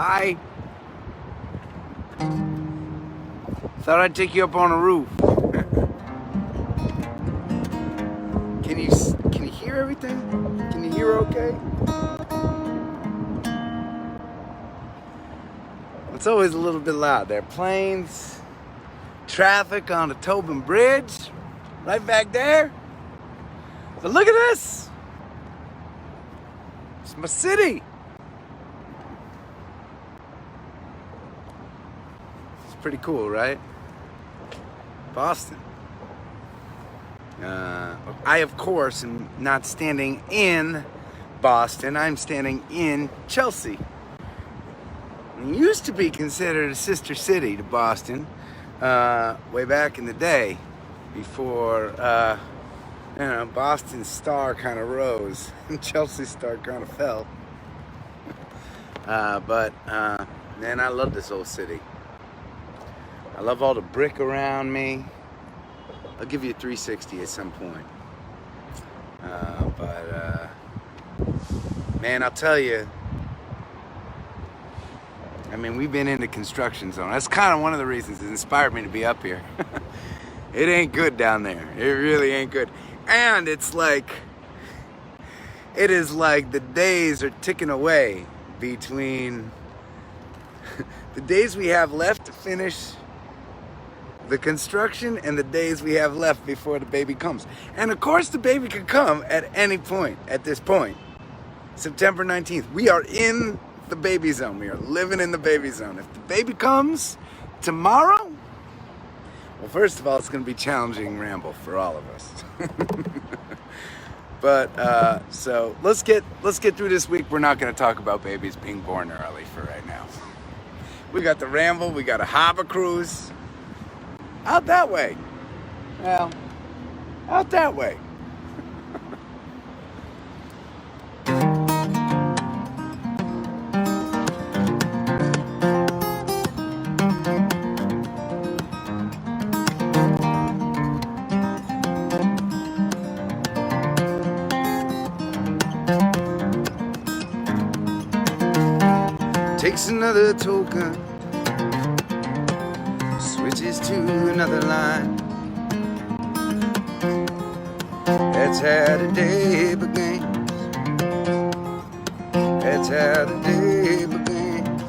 Hi. Thought I'd take you up on a roof. Can you hear everything? Can you hear okay? It's always a little bit loud. There are planes, traffic on the Tobin Bridge, right back there. But look at this. It's my city. It's pretty cool, right? Boston. I, of course, am not standing in Boston. I'm standing in Chelsea. It used to be considered a sister city to Boston way back in the day, before Boston's star kind of rose and Chelsea's star kind of fell. Man, I love this old city. I love all the brick around me. I'll give you a 360 at some point. Man, I'll tell you, I mean, we've been in the construction zone. That's kind of one of the reasons that inspired me to be up here. It ain't good down there. It really ain't good. And it's like, it is like the days are ticking away between the days we have left to finish the construction and the days we have left before the baby comes. And of course the baby could come at any point at this point. September 19th. We are in the baby zone. We are living in the baby zone. If the baby comes tomorrow, well, first of all, it's going to be challenging Ramble for all of us. But so let's get through this week. We're not going to talk about babies being born early for right now. We got the Ramble. We got a harbor cruise out that way. Well, out that way. Takes another token, switches to another line. That's how the day begins. That's how the day begins.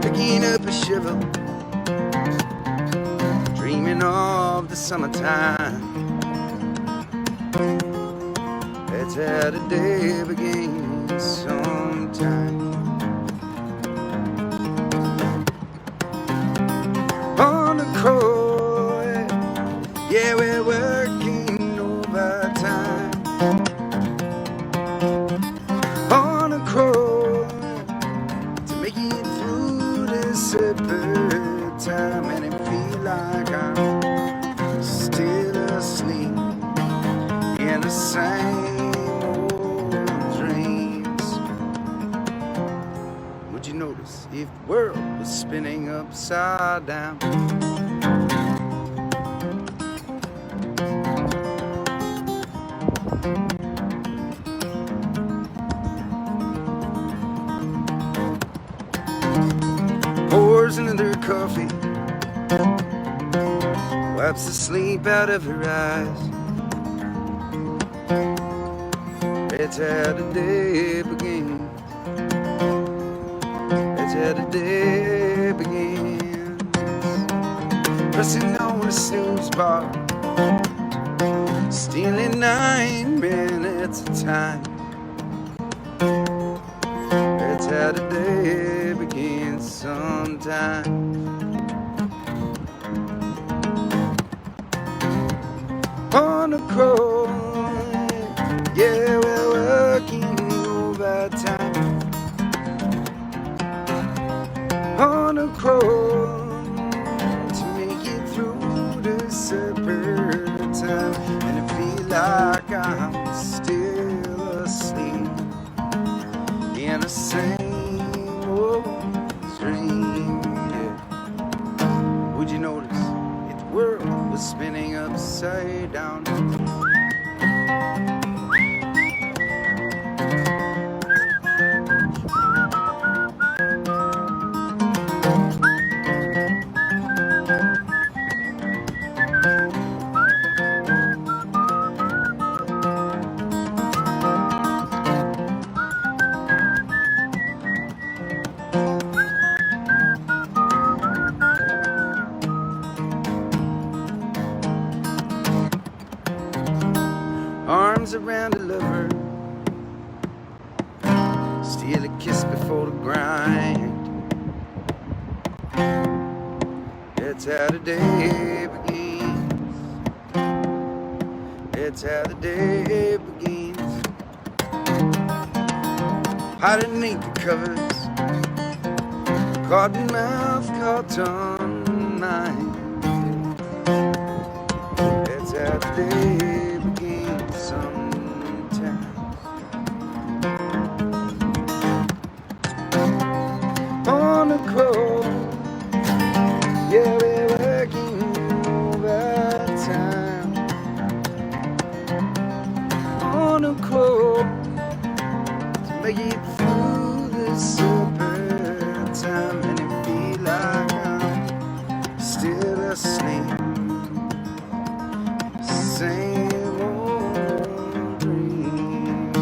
Picking up a shovel, dreaming of the summertime. That's how the day begins sometime. Yeah, we're working overtime on a crow to make it through this separate time, and it feel like I'm still asleep in the same old dreams. Would you notice if the world was spinning upside down? Pours another coffee, wipes the sleep out of her eyes. That's how the day begins. That's how the day begins. Pressing on the snooze bar, stealing 9 minutes of time. That's how the day begins sometime. On a crow, yeah, we're working overtime. On a crow to make it through the separate time, and I feel like I'm still asleep in the same old dream. Yeah. Would you notice if the world was spinning upside down? arms around a lover, steal a kiss before the grind. That's how the day begins. That's how the day begins. Hide underneath the covers, cotton mouth, cotton mind. That's how the day begins sometimes. On the crow, yeah, we're working overtime. On the crow, to make it through the super time, and it feel like I'm still asleep. Same old dream.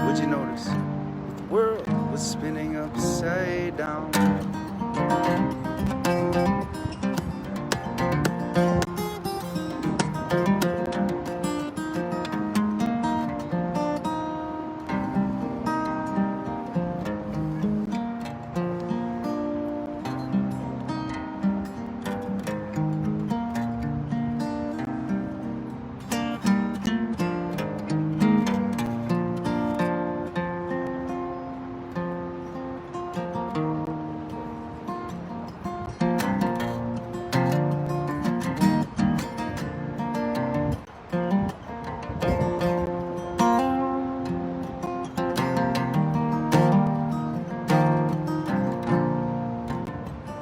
Would you notice the world was spinning upside down?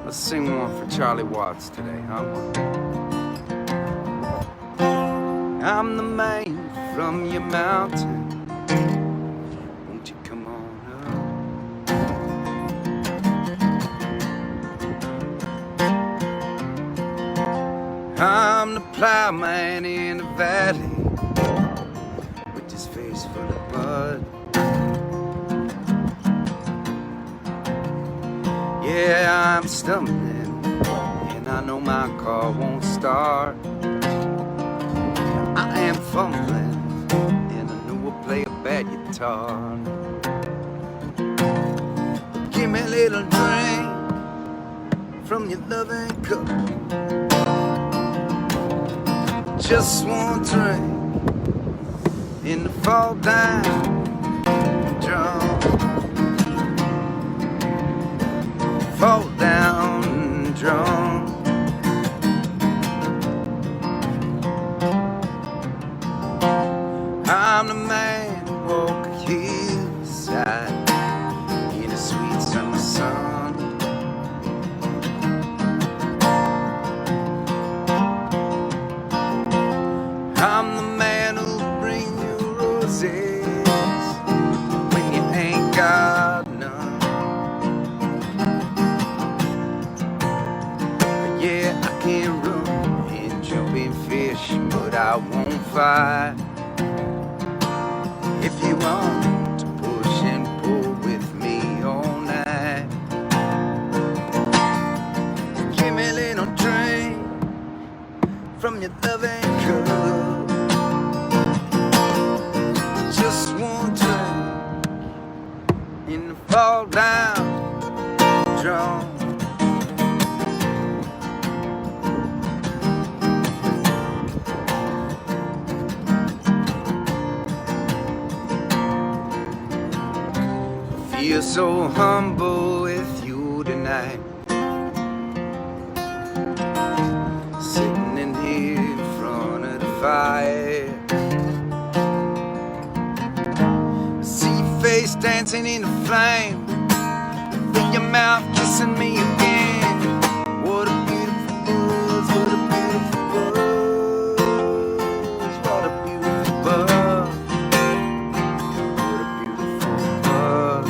Let's sing one for Charlie Watts today, huh? I'm the man from your mountain. Won't you come on up? I'm the plowman in the valley with his face full of mud. Yeah, I'm stumbling, and I know my car won't start. I am fumbling, and I know I'll play a bad guitar. Give me a little drink from your loving cup. Just one drink in the fall down drum. Fall down drunk. I'm the man who walk a hillside in a sweet summer sun. I'm the man who'll bring you roses when you ain't got none. Yeah, I can run and jump in fish, but I won't fight. If you want to push and pull with me all night, give me a little drink from your loving cup. Just one drink in the fall down drum. Feel so humble with you tonight, sitting in here in front of the fire. See your face dancing in the flame, feel your mouth kissing me again. What a beautiful buzz, what a beautiful buzz, what a beautiful buzz, what a beautiful buzz.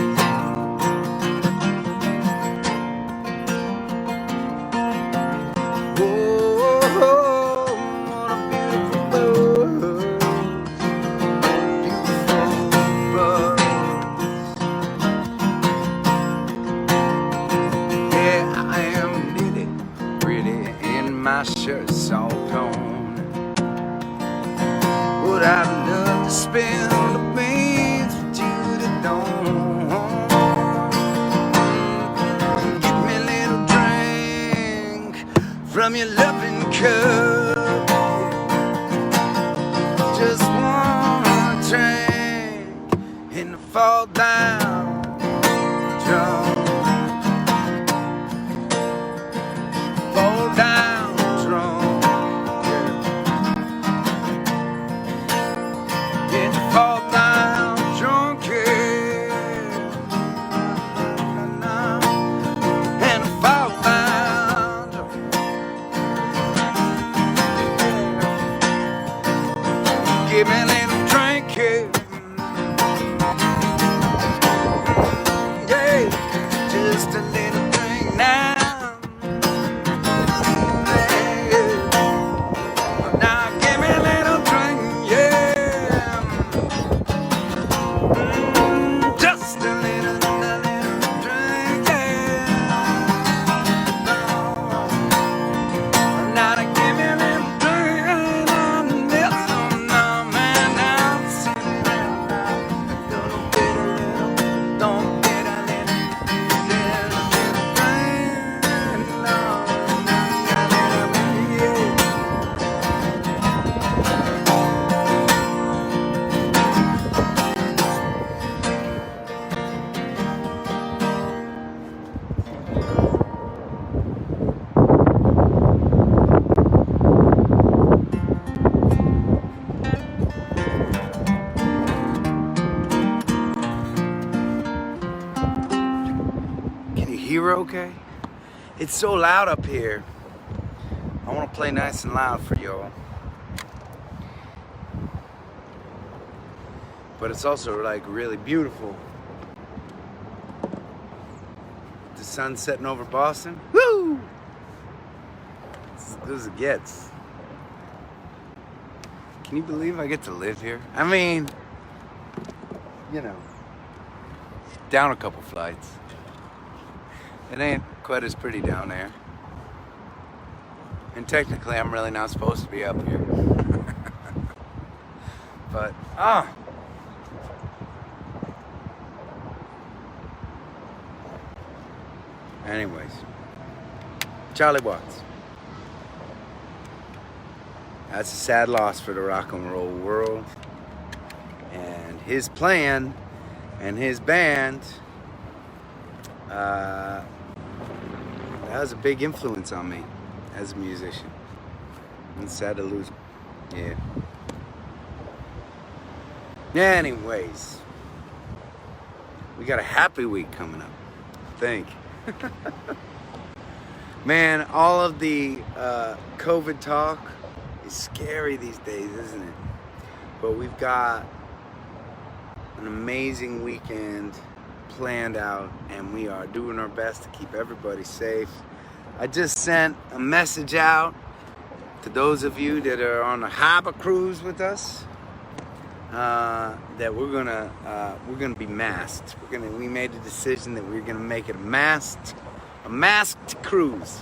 My shirt's all torn. Oh, Lord, I'd love to spend the veins with you that don't. Give me a little drink from your loving cup. Just one drink and I fall down drunk. Fall down drunk. Yeah, fall down drunk, yeah. And I fall down drunk. Give me a little drink, yeah. Yeah, just a little drink now. Now give me a little drink, yeah. Just a little drink, yeah. Now to give me a little drink, yes, no, man, I'm sitting down. Don't get a little drink, no, yeah. Can you hear okay? It's so loud up here. I want to play nice and loud for y'all. But it's also like really beautiful. The sun setting over Boston. Woo! It's as good as it gets. Can you believe I get to live here? I mean, you know, down a couple flights. It ain't quite as pretty down there. And technically, I'm really not supposed to be up here. But, anyways, Charlie Watts. That's a sad loss for the rock and roll world. And his plan and his band, that was a big influence on me as a musician. It's sad to lose him. Yeah. Anyways, we got a happy week coming up, I think. Man, all of the COVID talk is scary these days, isn't it? But we've got an amazing weekend planned out, and we are doing our best to keep everybody safe. I just sent a message out to those of you that are on the harbor cruise with us, that we're gonna be masked. We made a decision that we're gonna make it a masked cruise.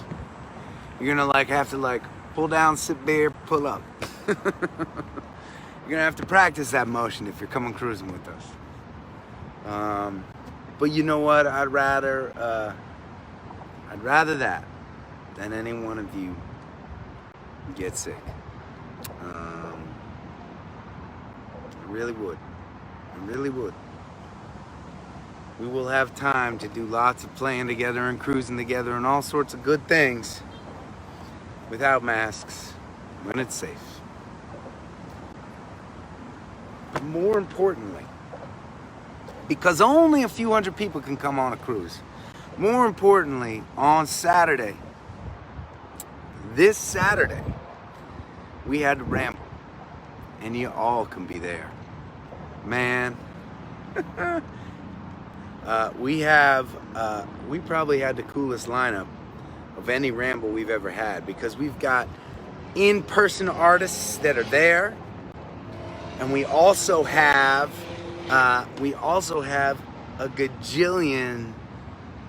You're gonna have to pull down, sit there, pull up. You're gonna have to practice that motion if you're coming cruising with us. But you know what? I'd rather that than any one of you get sick. I really would. We will have time to do lots of playing together and cruising together and all sorts of good things without masks when it's safe. But more importantly, because only a few hundred people can come on a cruise, more importantly, on Saturday, this Saturday, we had to Ramble, and you all can be there. Man, we probably had the coolest lineup of any Ramble we've ever had, because we've got in-person artists that are there, and we also have a gajillion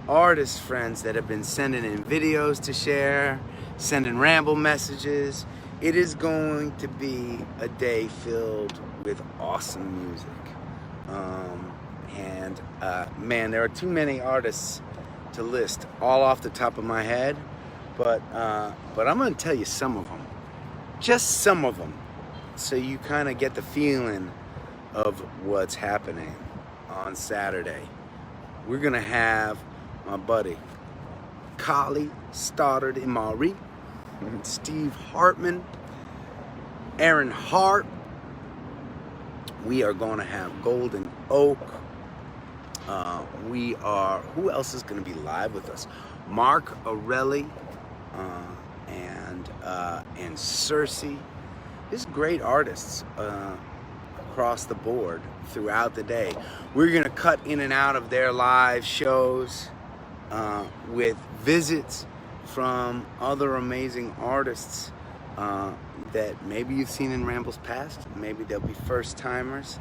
artist friends that have been sending in videos to share, sending Ramble messages, It is going to be a day filled with awesome music. Man, there are too many artists to list all off the top of my head, but I'm going to tell you some of them, just some of them, so you kind of get the feeling of what's happening on Saturday. We're going to have my buddy Kali Stoddard Imari, Steve Hartman, Aaron Hart. We are going to have Golden Oak. Who else is going to be live with us? Mark Aureli and Cersei. Just great artists across the board throughout the day. We're going to cut in and out of their live shows with visits from other amazing artists that maybe you've seen in Ramble's past. Maybe they'll be first timers.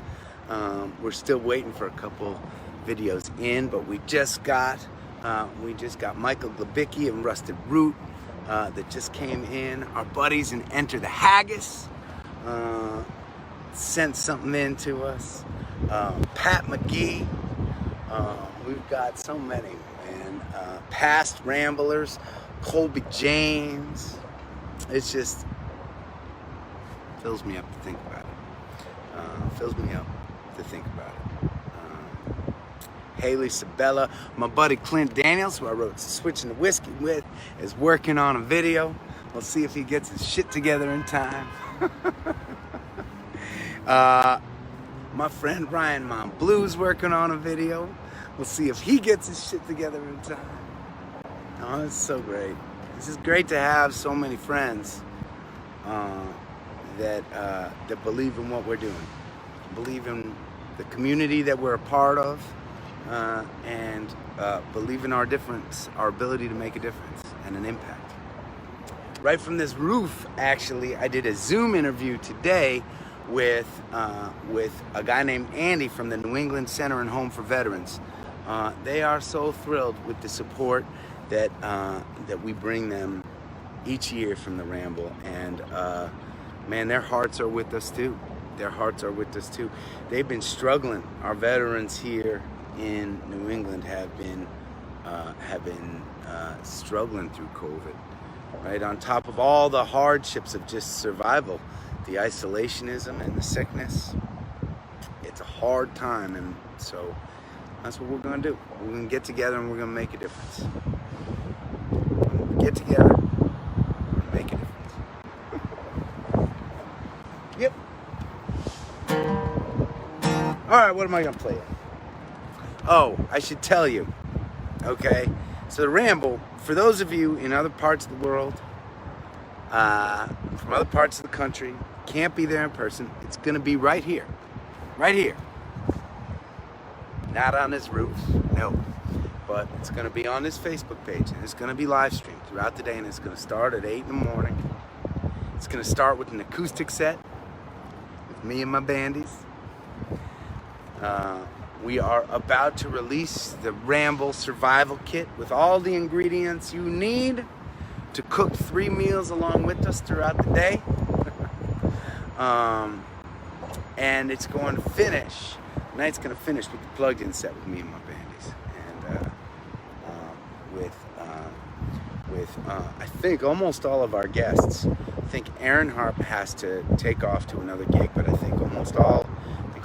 We're still waiting for a couple videos in, but we just got Michael Glabicki and Rusted Root that just came in. Our buddies in Enter the Haggis sent something in to us. Pat McGee. We've got so many, man. Past Ramblers, Colby James. It's just fills me up to think about it. Fills me up to think about it. Haley Sabella, my buddy Clint Daniels, who I wrote Switching the Whiskey with, is working on a video. We'll see if he gets his shit together in time. My friend Ryan Mom Blue's working on a video. We'll see if he gets his shit together in time. Oh, it's so great. It's just great to have so many friends that believe in what we're doing, believe in the community that we're a part of, and believe in our difference, our ability to make a difference and an impact. Right from this roof, actually, I did a Zoom interview today with a guy named Andy from the New England Center and Home for Veterans. They are so thrilled with the support that we bring them each year from the Ramble, and man, their hearts are with us too. Their hearts are with us too. They've been struggling. Our veterans here in New England have been struggling through COVID, right? On top of all the hardships of just survival, the isolationism and the sickness. It's a hard time, and so that's what we're going to do. We're going to get together and we're going to make a difference. Get together and make a difference. Yep. All right, what am I going to play? Oh, I should tell you. Okay, so the Ramble, for those of you in other parts of the world, from other parts of the country, can't be there in person, it's going to be right here. Right here. Not on this roof, no. But it's going to be on this Facebook page, and it's going to be live streamed throughout the day, and it's going to start at 8 in the morning. It's going to start with an acoustic set with me and my bandies. We are about to release the Ramble Survival Kit with all the ingredients you need to cook 3 meals along with us throughout the day. And it's going to finish. Tonight's going to finish with the plugged-in set with me and my bandies, and with I think almost all of our guests. I think Aaron Harp has to take off to another gig, but I think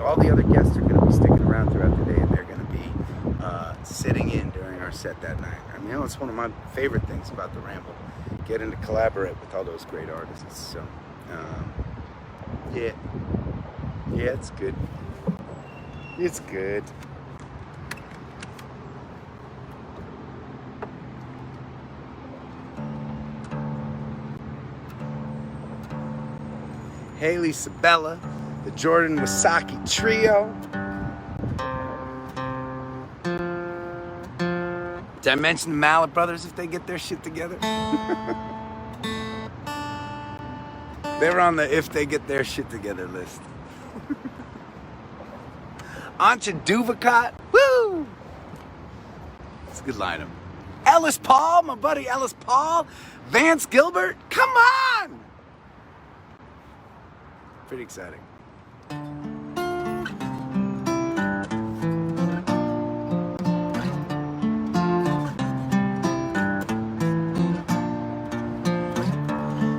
all the other guests are going to be sticking around throughout the day, and they're going to be sitting in during our set that night. I mean, it's one of my favorite things about the Ramble, getting to collaborate with all those great artists. So, yeah, it's good. It's good. Haley Sabella, the Jordan Wasaki Trio. Did I mention the Mallet Brothers if they get their shit together? They're on the if they get their shit together list. Ancha Duvacot, woo! It's a good lineup. Ellis Paul, my buddy Ellis Paul. Vance Gilbert, come on! pretty exciting.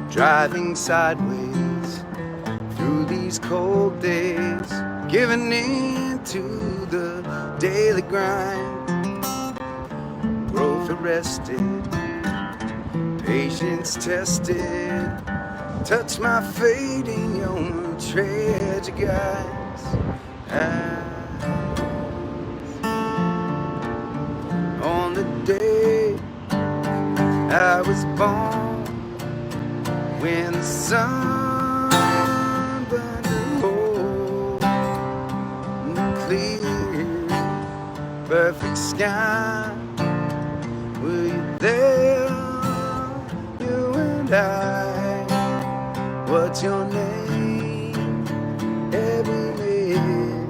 Driving sideways through these cold days, giving in to the daily grind. Growth arrested, patience tested. Touch my fate in your tragic eyes. On the day I was born, when the sun burned cold and the clear, perfect sky, were you there, you and I? What's your name? Have we met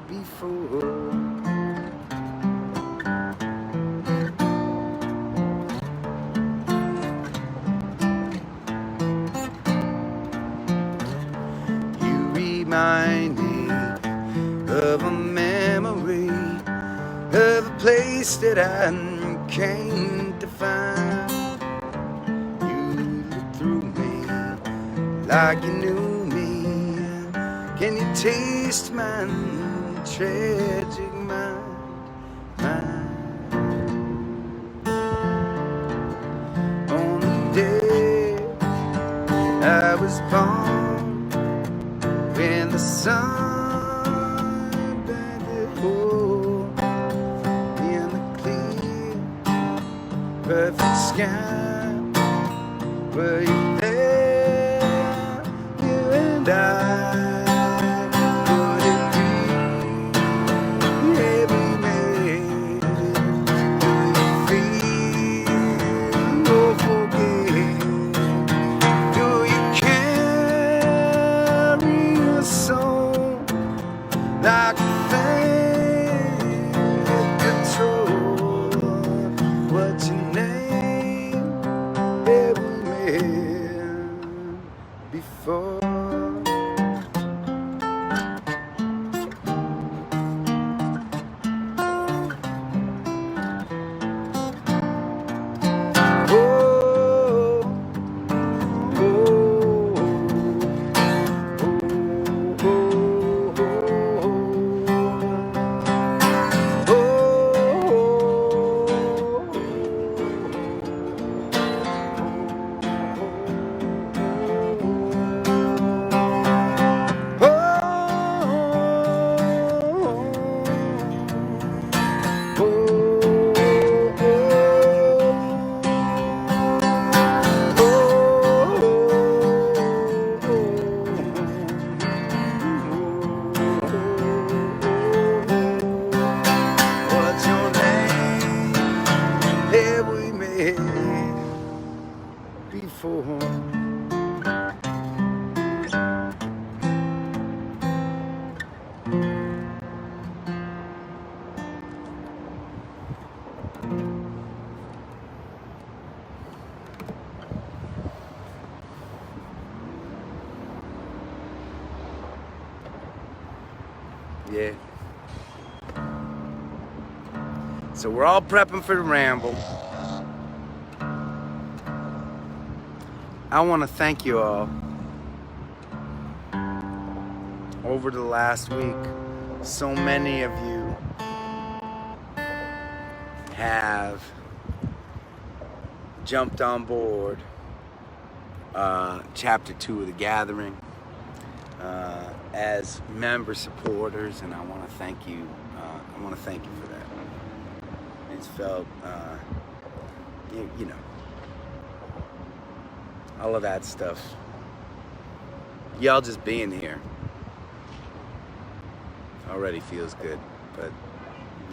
before? Remind me of a memory of a place that I came to find. You looked through me like you knew me. Can you taste my tragic mind? On the day I was born, when the sun burned the hole in the clear, perfect sky, were you there, you and I? Could it be, yeah, we made it? Do you feel no forget? Do you carry soul like a thing in control? What's your name? Have we met before? What's your name? Have we met before? Yeah. So we're all prepping for the Ramble. I want to thank you all. Over the last week, so many of you have jumped on board Chapter 2 of The Gathering as member supporters, and I want to thank you. I want to thank you for that. It's felt, you know, all of that stuff. Y'all just being here already feels good, but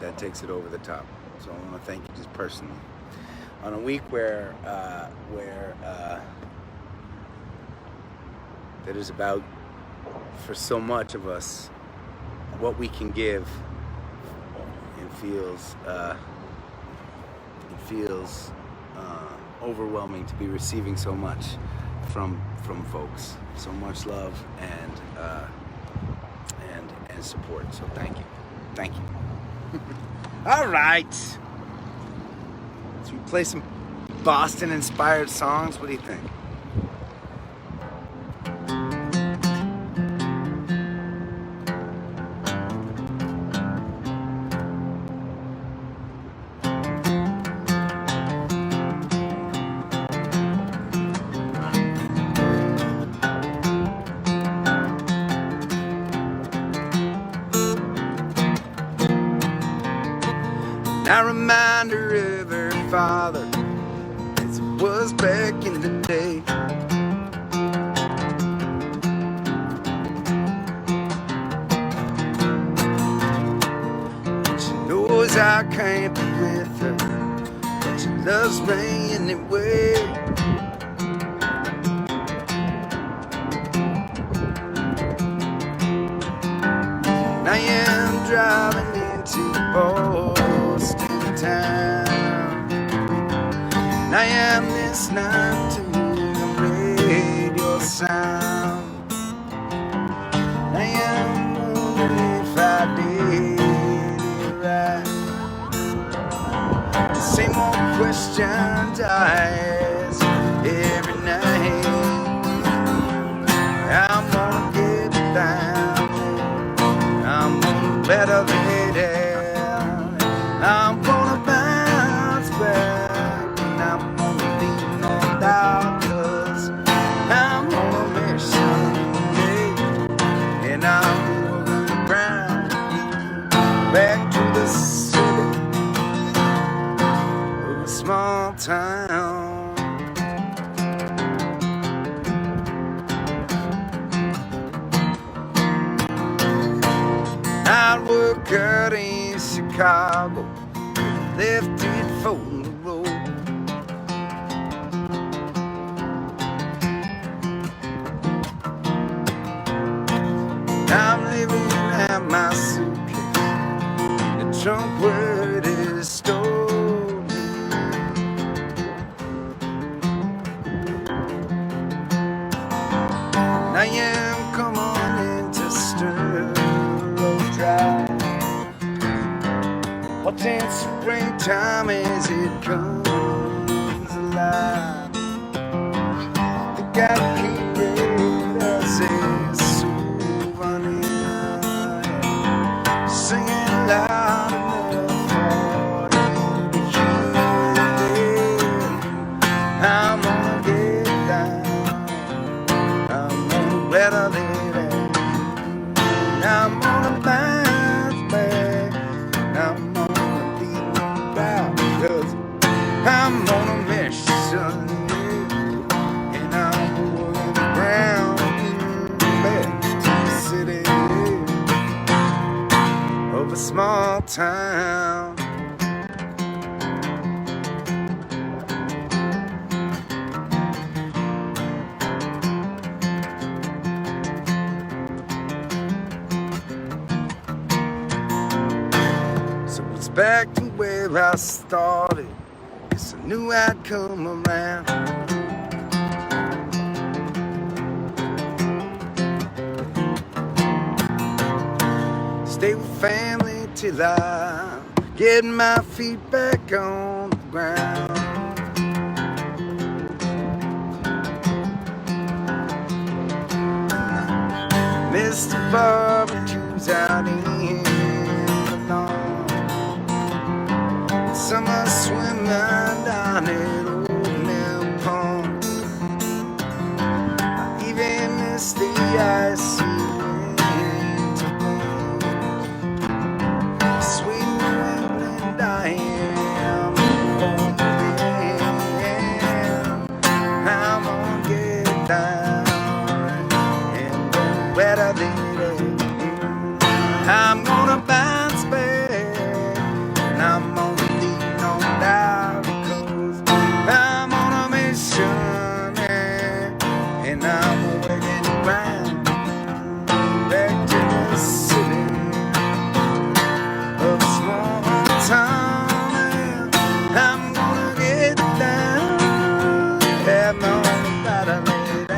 that takes it over the top. So I want to thank you just personally. On a week where that is about, for so much of us, what we can give. It feels overwhelming to be receiving so much from folks. So much love and support. So thank you. All right. So we play some Boston-inspired songs. What do you think? I remind her of her father as it was back in the day. She knows I can't be with her, but she loves me anyway. And I am driving into Boston town. And I am listening to the radio sound. And I am wondering if I did it right. The same old questions I ask every night. I'm gonna get down. I'm gonna better lady. I'm gonna bounce back, and I'm gonna lean on down, 'cause I'm on a mission, yeah. And I'm moving around back to the city of a small town. I'd work out in Chicago, left it for the road. I'm living out my suitcase, the trunk where it is stored. And I am coming into Sterling Drive. Watching springtime as it comes alive. They gotta keep it as a souvenir, singing loud enough for you to hear. I'm gonna get down. I'm gonna better lady. I'm gonna bounce back. I'm I'm on a mission, and I'm moving around back to the city of a small town. So it's back to where I started. I knew I'd come around. Stay with family till I get my feet back on the ground. Mr. Barbecues out in the lawn. Summer swimming down at Old Mill Pond. I even miss the icy winter wind. Sweet New England, I am born again. I'm gonna get down and go better than I'm gonna bounce back, and I'm gonna lean on down, because I'm on a mission, and I'm working around back to the city of small town. I'm gonna get down, have no better lady.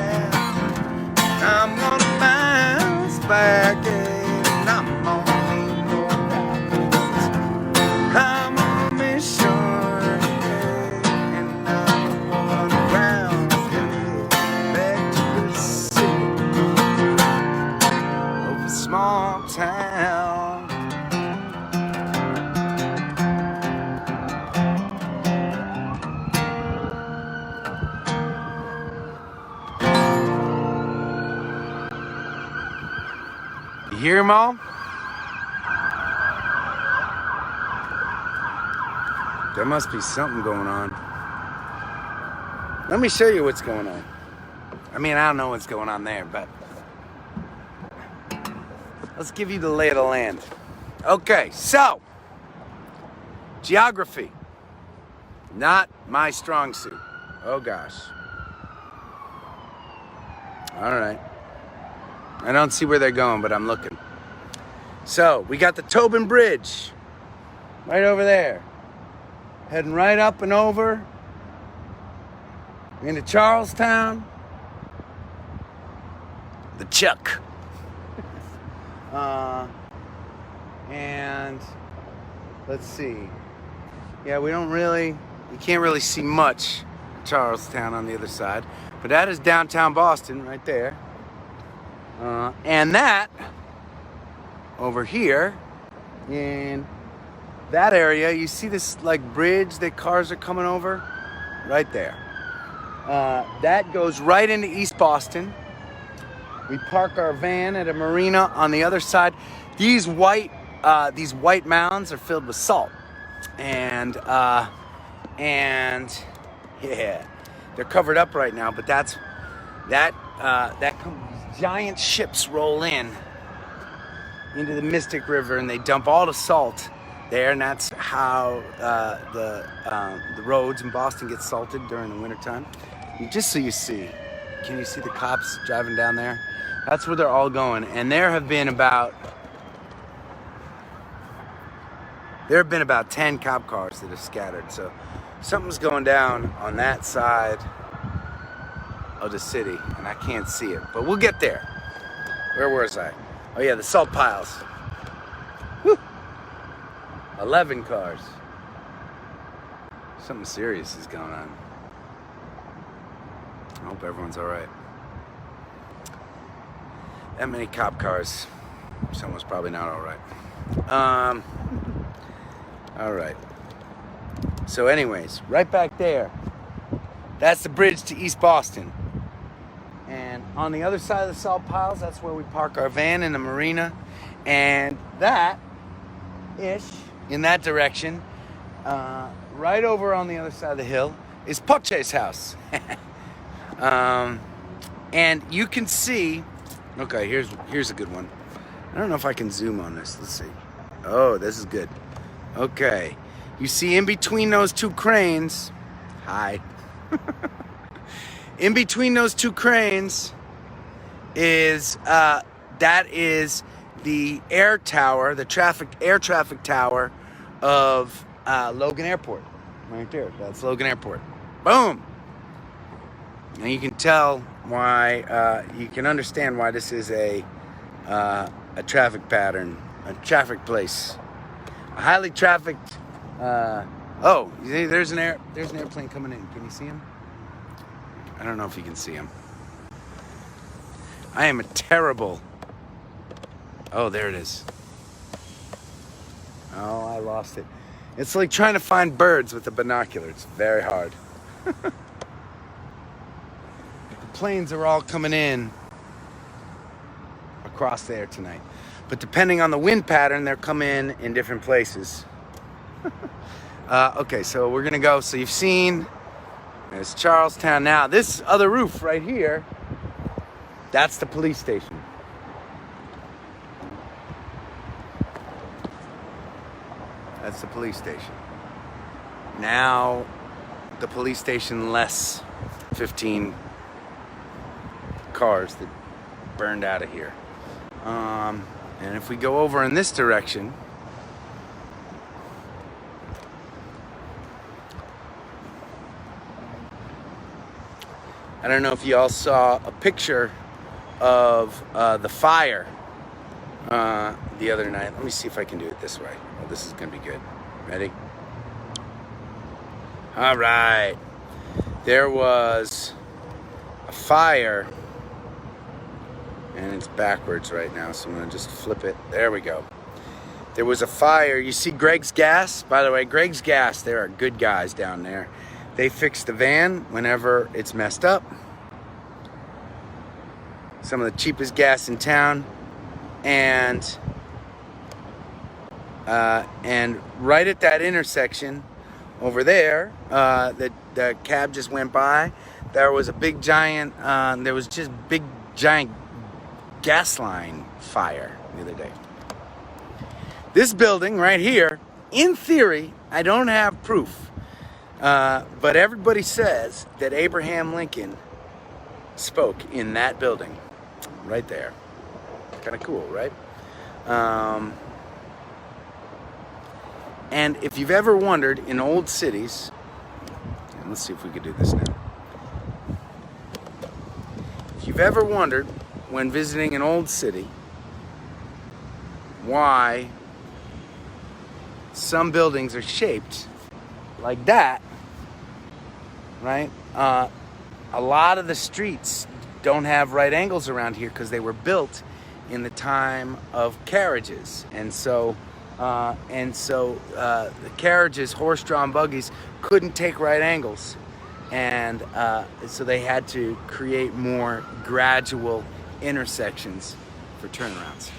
hear them all? There must be something going on. Let me show you what's going on. I mean, I don't know what's going on there, but let's give you the lay of the land. Okay, so geography, not my strong suit. Oh gosh. All right. I don't see where they're going, but I'm looking. So we got the Tobin Bridge right over there, heading right up and over into Charlestown. The Chuck. And let's see. Yeah, you can't really see much Charlestown on the other side, but that is downtown Boston right there. And that over here in that area, you see this like bridge that cars are coming over right there. That goes right into East Boston. We park our van at a marina on the other side. These white mounds are filled with salt, and yeah, they're covered up right now. But that comes. Giant ships roll into the Mystic River, and they dump all the salt there, and that's how the roads in Boston get salted during the wintertime. And just so you see, can you see the cops driving down there? That's where they're all going, and there have been about 10 cop cars that have scattered, so something's going down on that side of the city, and I can't see it, but we'll get there. Where was I? Oh yeah, the salt piles. Whew. 11 cars. Something serious is going on. I hope everyone's all right. That many cop cars. Someone's probably not all right. All right. So anyways, right back there, that's the bridge to East Boston. And on the other side of the salt piles, that's where we park our van in the marina. And that-ish, in that direction, right over on the other side of the hill, is Poche's house. And you can see, okay, here's a good one. I don't know if I can zoom on this. Let's see. Oh, this is good. Okay. You see in between those two cranes, hi. In between those two cranes is that is the air tower, the air traffic tower of Logan Airport. Right there. That's Logan Airport. Boom. And you can tell why. You can understand why this is a traffic pattern, a traffic place, a highly trafficked. Oh, you see, there's an airplane coming in. Can you see him? I don't know if you can see him. I am a terrible. Oh, there it is. Oh, I lost it. It's like trying to find birds with a binocular. It's very hard. The planes are all coming in across there tonight. But depending on the wind pattern, they're coming in different places. Okay, so we're gonna go. So you've seen, there's Charlestown. Now this other roof right here, that's the police station. That's the police station. Now the police station less 15 cars that burned out of here. And if we go over in this direction, I don't know if you all saw a picture of the fire the other night. Let me see if I can do it this way. Oh, this is gonna be good. Ready? All right. There was a fire, and it's backwards right now, so I'm gonna just flip it. There we go. There was a fire. You see Greg's Gas? By the way, Greg's Gas, there are good guys down there. They fix the van whenever it's messed up. Some of the cheapest gas in town. and right at that intersection over there, the cab just went by. There was a big giant, giant gas line fire the other day. This building right here, in theory, I don't have proof, but everybody says that Abraham Lincoln spoke in that building right there. Kind of cool, right? And if you've ever wondered in old cities, and let's see if we could do this now. If you've ever wondered when visiting an old city why some buildings are shaped like that, right? A lot of the streets don't have right angles around here because they were built in the time of carriages, and so the carriages, horse-drawn buggies, couldn't take right angles, and so they had to create more gradual intersections for turnarounds.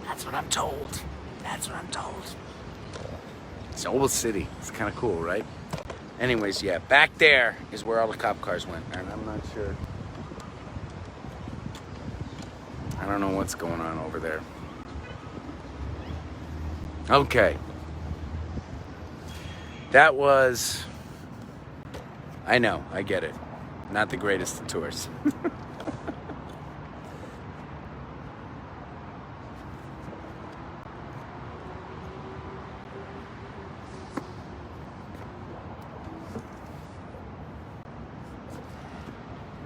That's what I'm told. That's what I'm told. It's an old city. It's kind of cool, right? Anyways, yeah, back there is where all the cop cars went, and I'm not sure. I don't know what's going on over there. Okay. That was, I know, I get it. Not the greatest of tours.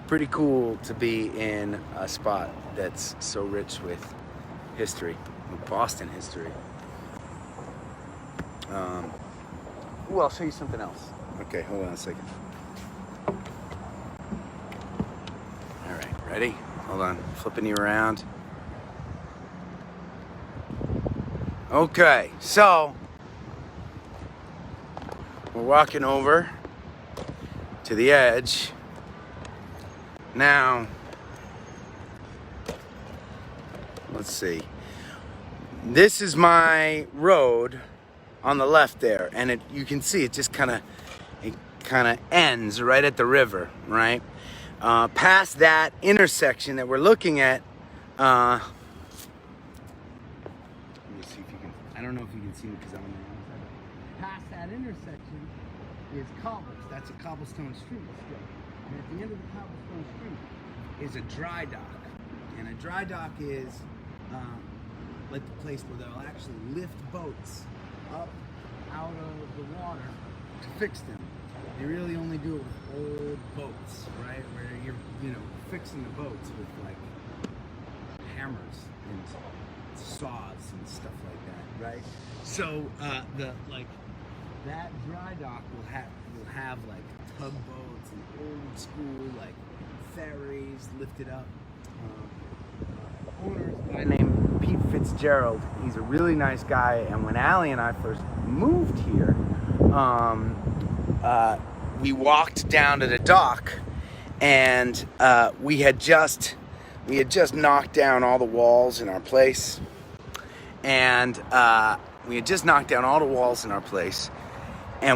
Pretty cool to be in a spot that's so rich with history, with Boston history. I'll show you something else. Okay, hold on a second. All right, ready? Hold on, flipping you around. Okay, so we're walking over to the edge. Now, let's see. This is my road on the left there, and you can see it just kind of ends right at the river, right? Past that intersection that we're looking at, let me see if you can. I don't know if you can see me because I'm on the wrong side. Past that intersection is cobbles. That's a cobblestone street still. And at the end of the cobblestone street is a dry dock. And a dry dock is like the place where they'll actually lift boats up out of the water to fix them. They really only do it with old boats, right? Where you're, fixing the boats with like hammers and saws and stuff like that, right? So that dry dock will have like tugboats and old school like ferries lifted up. The owner is a guy named Pete Fitzgerald. He's a really nice guy, and when Allie and I first moved here, we walked down to the dock, and we had just knocked down all the walls in our place, and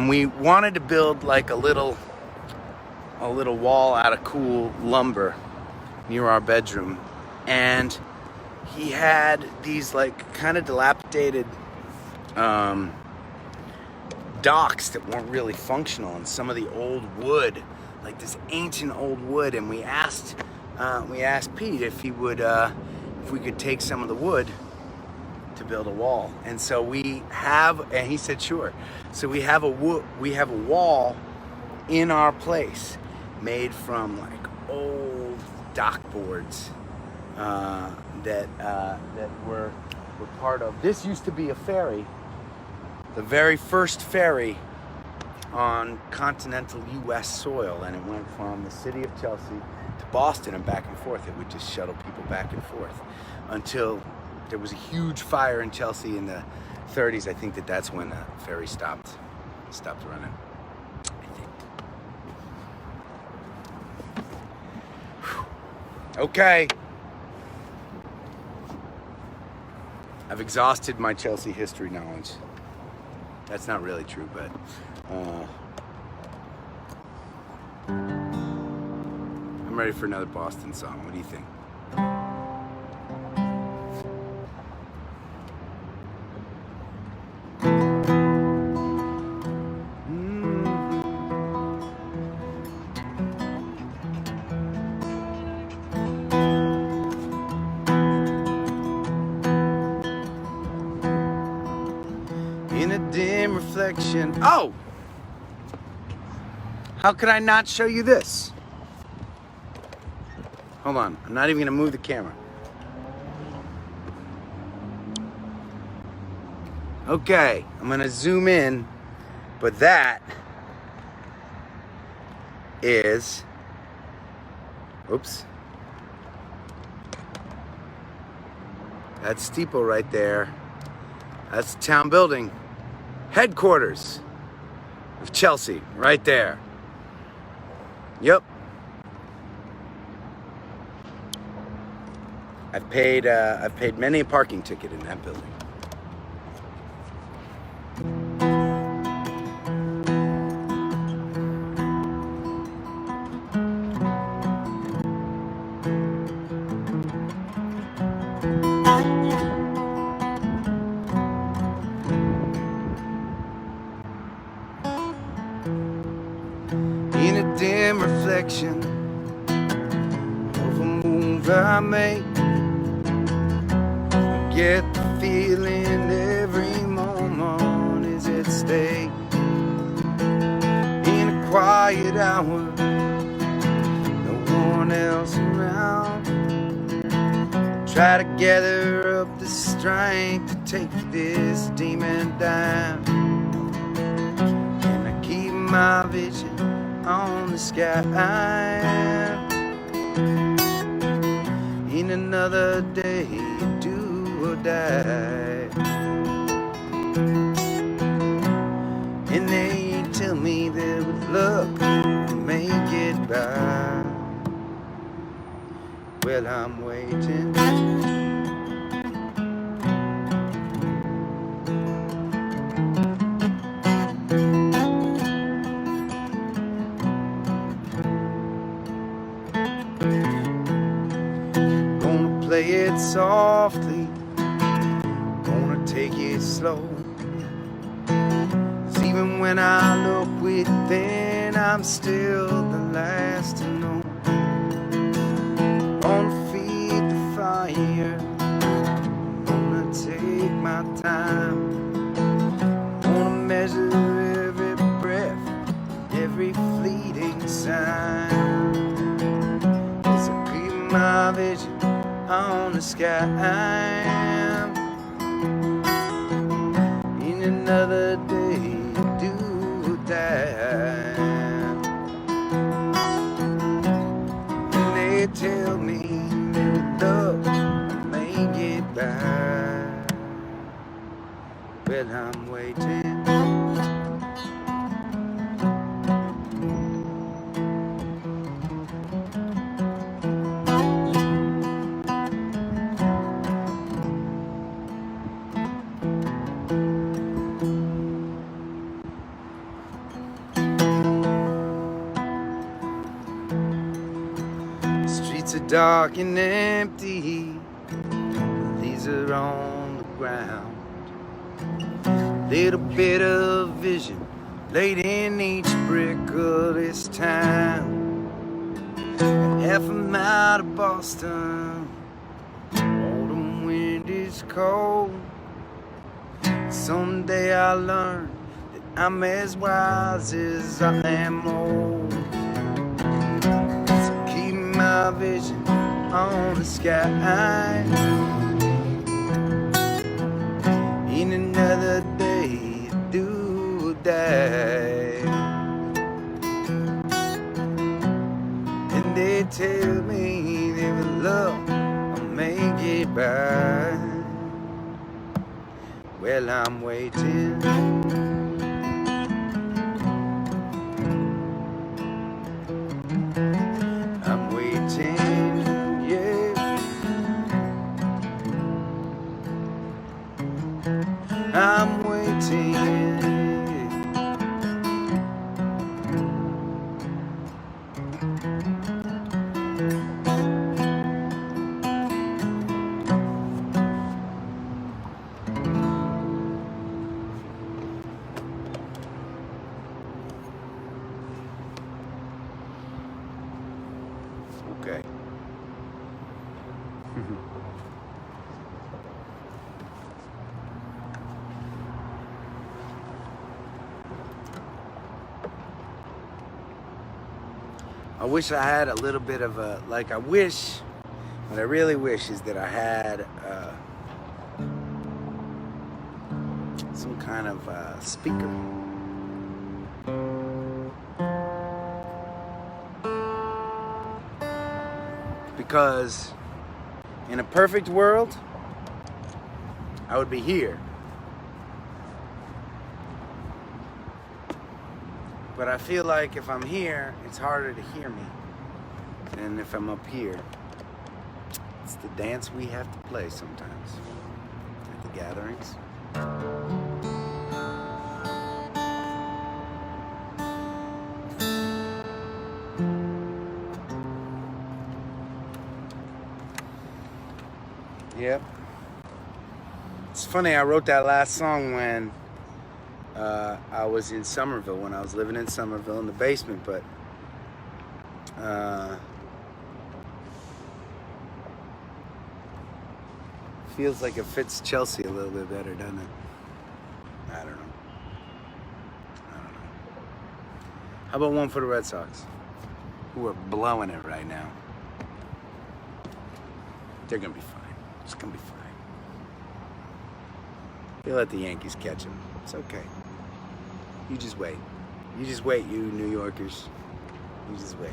we wanted to build like a little wall out of cool lumber near our bedroom, and he had these like kind of dilapidated docks that weren't really functional, and some of the old wood, like this ancient old wood, and we asked Pete if he would if we could take some of the wood to build a wall. And so and he said sure. So we have a wall in our place made from like old dock boards that were part of. This used to be a ferry, the very first ferry on continental U.S. soil, and it went from the city of Chelsea to Boston and back and forth. It would just shuttle people back and forth until there was a huge fire in Chelsea in the 30s. I think that's when the ferry stopped running. I think. Whew. Okay. I've exhausted my Chelsea history knowledge. That's not really true, but I'm ready for another Boston song. What do you think? In a dim reflection. Oh! How could I not show you this? Hold on, I'm not even gonna move the camera. Okay, I'm gonna zoom in, but that is, oops. That steeple right there, that's the town building. Headquarters of Chelsea, right there. Yep. I've paid many a parking ticket in that building. In a dim reflection of a move I make, I get the feeling every moment is at stake. In a quiet hour, no one else around, try to gather up the strength to take this demon down. And I keep my vision on the sky. In another day, do or die. And they tell me that with luck I'll make it by. Well, I'm waiting. Play it softly, gonna take it slow. 'Cause even when I look within, I'm still the last to know. Gonna feed the fire, gonna take my time. Gonna measure every breath, every fleeting sign. As I keep my vision on the sky. In another day, do or die. And they tell me that with love I may get by. Well, I'm waiting. Streets are dark and empty, these are on the ground. Little bit of vision laid in each brick of this town. Half a mile to Boston, autumn wind is cold. Someday I'll learn that I'm as wise as I am old. My vision on the sky. In another day, do or die. And they tell me that with love I'll make it by. Well, I'm waiting. I wish I had a little bit of a, like I wish, what I really wish is that I had some kind of speaker. Because in a perfect world, I would be here. But I feel like if I'm here, it's harder to hear me than if I'm up here. It's the dance we have to play sometimes at the gatherings. Yep. It's funny, I wrote that last song when I was in Somerville, when I was living in Somerville in the basement, but feels like it fits Chelsea a little bit better, doesn't it? I don't know. How about one for the Red Sox, who are blowing it right now? They're gonna be fine. It's gonna be fine. They let the Yankees catch them. It's okay. You just wait. You just wait, you New Yorkers. You just wait.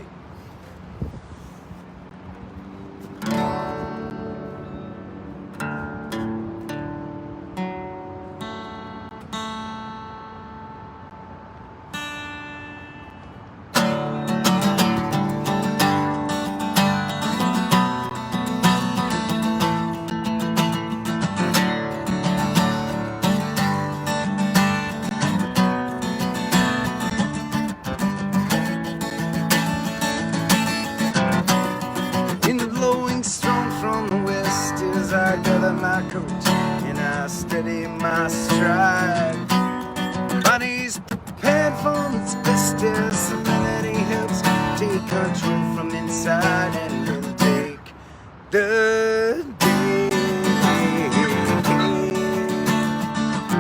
I gather my courage and I steady my stride. Body's prepared for its best as serenity helps take control from inside, and we'll take the day,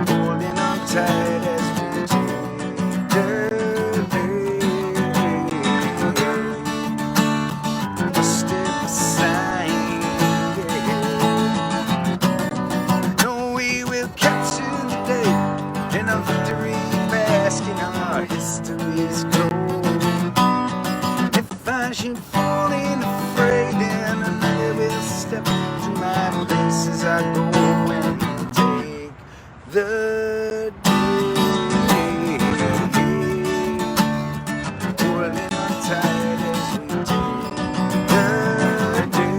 holding on tight as we take the day. Just step aside. Our history's gold. If I should fall in afraid, then another will step to my place as I go and take the day, holding on tight as we take the day.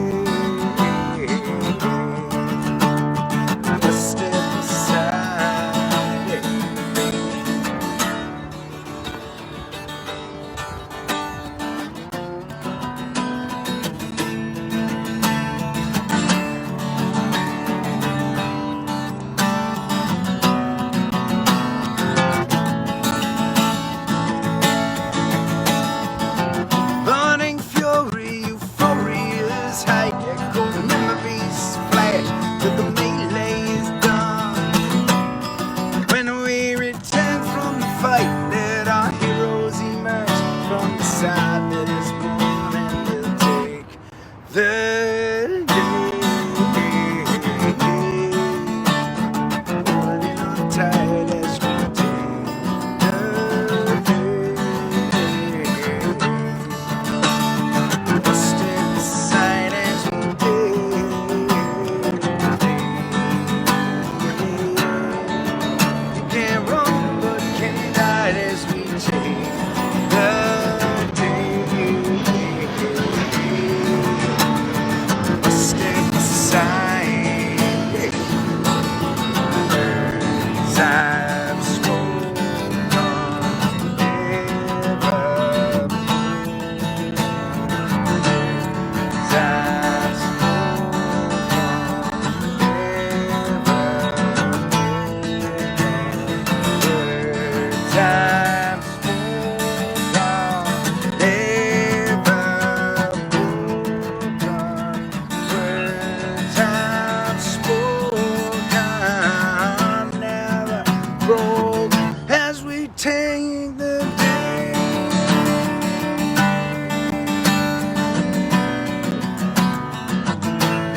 Just step aside.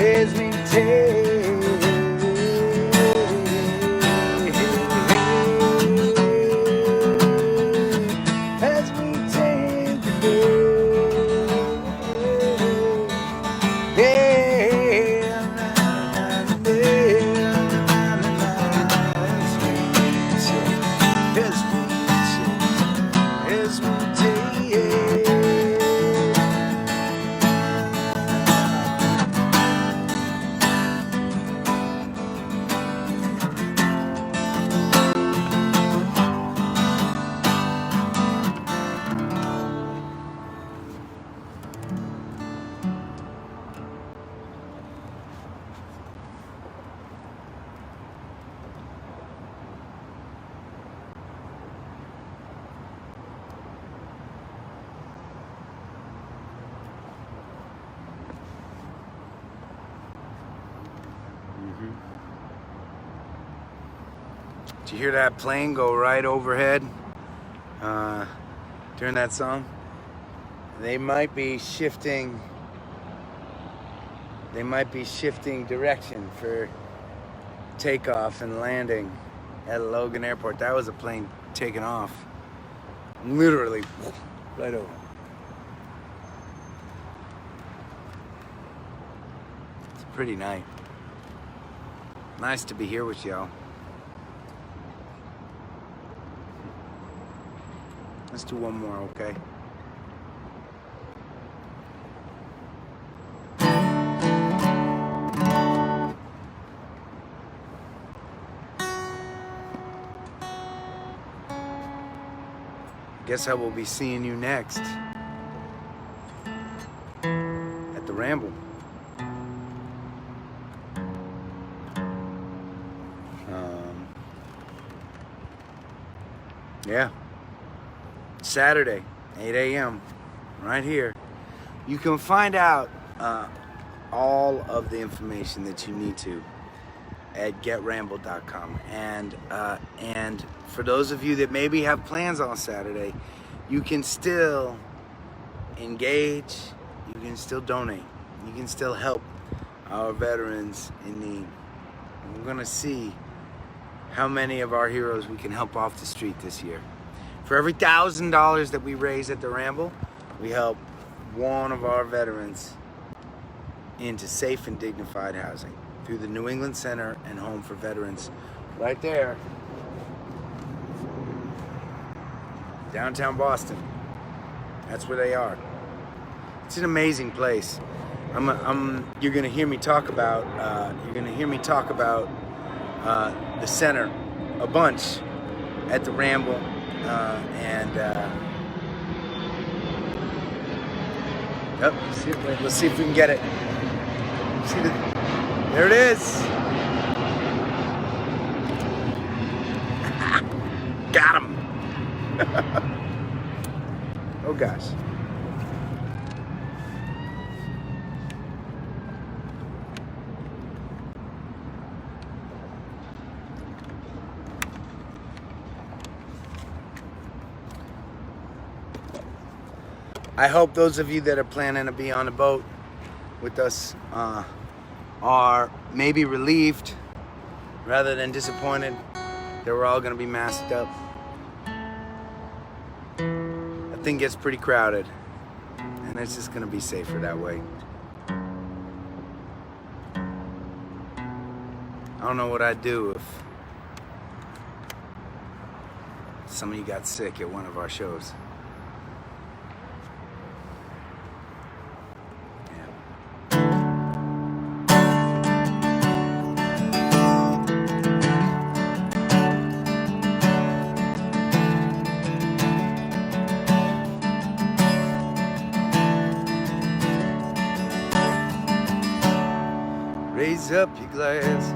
as we take Did you hear that plane go right overhead during that song? They might be shifting direction for takeoff and landing at Logan Airport. That was a plane taking off. Literally right over. It's a pretty night. Nice to be here with y'all. Let's do one more, okay? Guess I will be seeing you next at the Ramble. Yeah. Saturday, 8 a.m., right here. You can find out all of the information that you need to at getramble.com. And for those of you that maybe have plans on Saturday, you can still engage, you can still donate, you can still help our veterans in need. And we're gonna see how many of our heroes we can help off the street this year. For every $1,000 that we raise at the Ramble, we help one of our veterans into safe and dignified housing through the New England Center and Home for Veterans, right there, downtown Boston. That's where they are. It's an amazing place. You're gonna hear me talk about. The center a bunch at the Ramble. Yep, let's see if we can get it. There it is. Got him. Oh gosh. I hope those of you that are planning to be on the boat with us are maybe relieved rather than disappointed that we're all going to be masked up. That thing gets pretty crowded, and it's just going to be safer that way. I don't know what I'd do if some of you got sick at one of our shows. Raise up your glasses.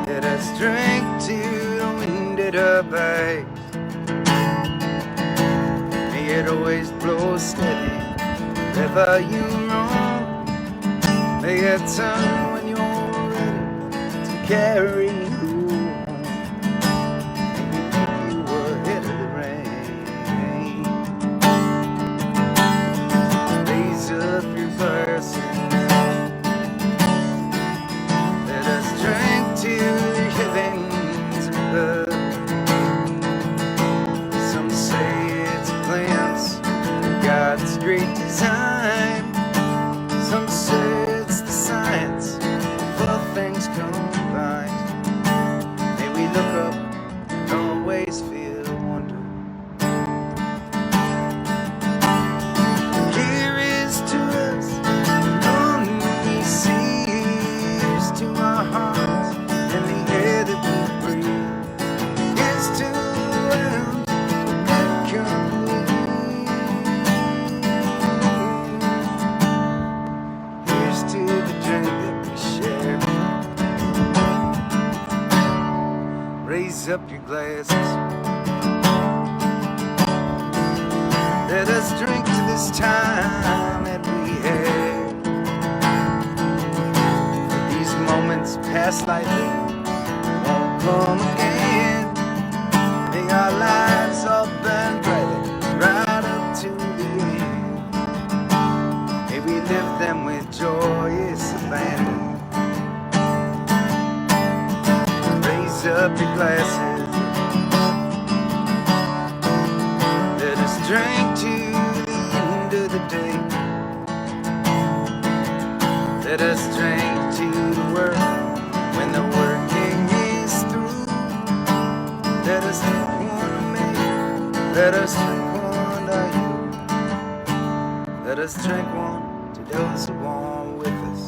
Let us drink to the wind at our backs. May it always blow steady wherever you roam. May it turn when you're ready to carry you home. Maybe you were ahead of the rain. Raise up your glass. God's great design. Some say it's the science of all things combined. May we look up and always feel wonder. Here is to us none we see. Here's to our hearts and the air that we breathe. Here's to them that company. Here's to the drink that we share. Raise up your glasses. Let us drink to this time that we had. These moments pass lightly, won't come again. May our lives all burn brightly, right up to the end. May we live them with joyous abandon. Raise up your glasses. Let us drink to the end of the day. Let us drink to the work when the working is through. Let us drink one to me. Let us drink one to you. Let us drink one to those who are with us.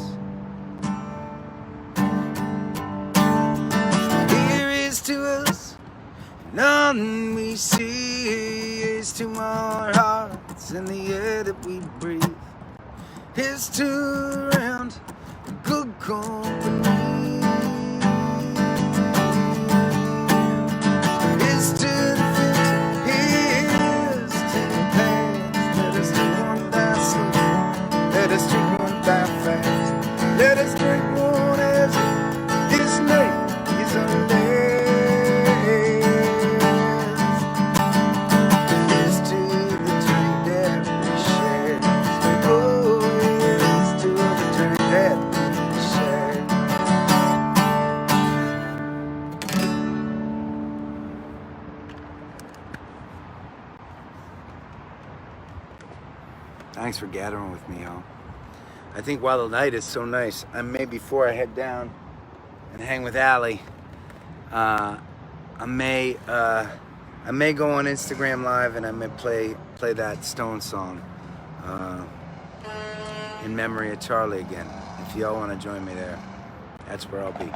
Here is to us none we see. Here's to our hearts and the air that we breathe. Here's to around good company. Here's to the future. Here's to the past. Let us drink one by slow. Let us drink one by fast. Let us drink one as his name is our last. Here's to the drink that we share. Oh, here's to the drink that we share. Thanks for gathering with me, y'all. I think while the night is so nice, before I head down and hang with Allie, I may go on Instagram Live and I may play that Stone song in memory of Charlie again. If y'all want to join me there, that's where I'll be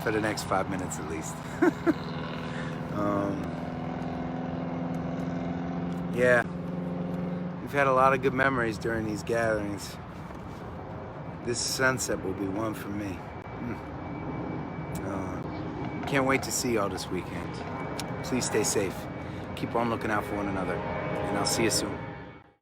for the next 5 minutes at least. Yeah. We've had a lot of good memories during these gatherings. This sunset will be one for me. Can't wait to see y'all this weekend. Please stay safe. Keep on looking out for one another. And I'll see you soon.